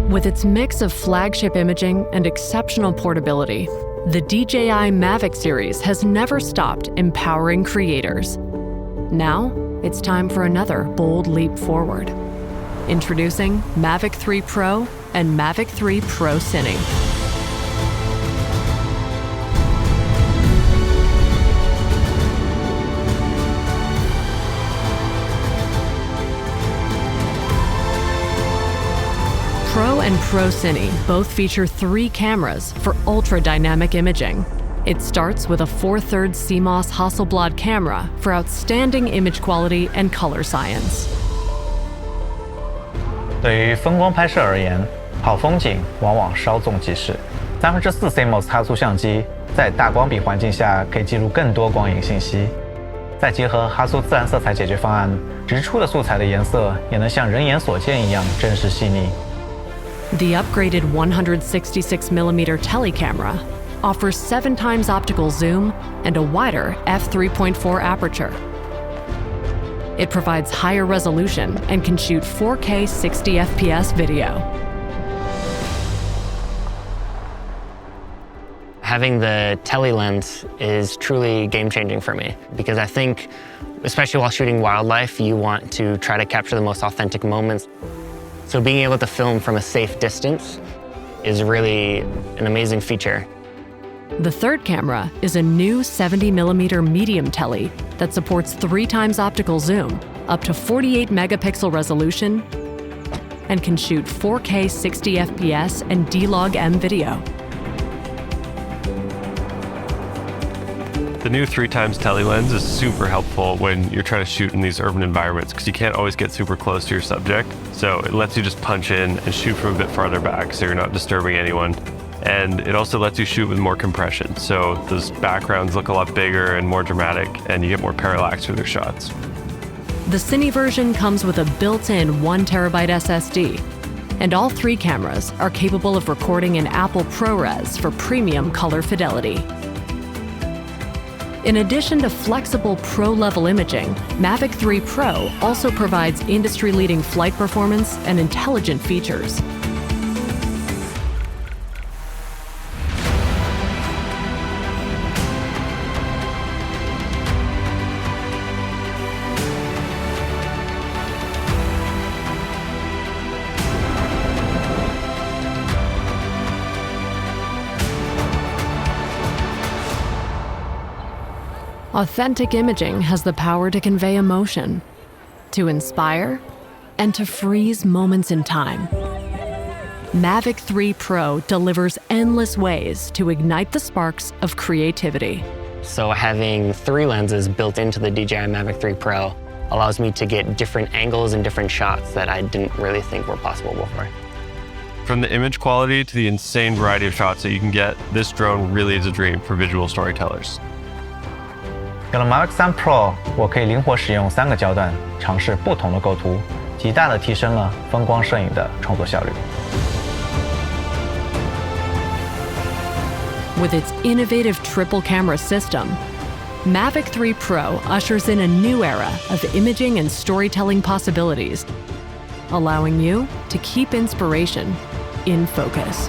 With its mix of flagship imaging and exceptional portability, the DJI Mavic series has never stopped empowering creators. Now, it's time for another bold leap forward. Introducing Mavic 3 Pro and Mavic 3 Pro Cine. Pro and Pro Cine both feature 3 cameras for ultra-dynamic imaging. It starts with a 4/3 CMOS Hasselblad camera for outstanding image quality and color science. 对于风光拍摄而言，好风景往往稍纵即逝。4/3 CMOS 差速相机在大光比环境下可以记录更多光影信息。再结合哈苏自然色彩解决方案，直出的素材的颜色也能像人眼所见一样真实细腻。The upgraded 166mm Tele camera offers 7 times optical zoom and a wider f3.4 aperture. It provides higher resolution and can shoot 4K 60 FPS video. Having the Tele lens is truly game-changing for me because I think, especially while shooting wildlife, you want to try to capture the most authentic moments. So being able to film from a safe distance is really an amazing feature. The third camera is a new 70mm medium Tele that supports 3 times optical zoom, up to 48 megapixel resolution, and can shoot 4K 60 FPS and D-Log-M video. The new 3 times Tele lens is super helpful when you're trying to shoot in these urban environments because you can't always get super close to your subject. So it lets you just punch in and shoot from a bit farther back so you're not disturbing anyone. And it also lets you shoot with more compression. So those backgrounds look a lot bigger and more dramatic and you get more parallax with your shots. The Cine version comes with a built-in 1TB SSD. And all 3 cameras are capable of recording in Apple ProRes for premium color fidelity. In addition to flexible pro-level imaging, Mavic 3 Pro also provides industry-leading flight performance and intelligent features. Authentic imaging has the power to convey emotion, to inspire, and to freeze moments in time. Mavic 3 Pro delivers endless ways to ignite the sparks of creativity. So having 3 lenses built into the DJI Mavic 3 Pro allows me to get different angles and different shots that I didn't really think were possible before. From the image quality to the insane variety of shots that you can get, this drone really is a dream for visual storytellers. 有了 Mavic 3 Pro， 我可以灵活使用3个焦段，尝试不同的构图，极大地提升了风光摄影的创作效率。With its innovative triple camera system, Mavic 3 Pro ushers in a new era of imaging and storytelling possibilities, allowing you to keep inspiration in focus.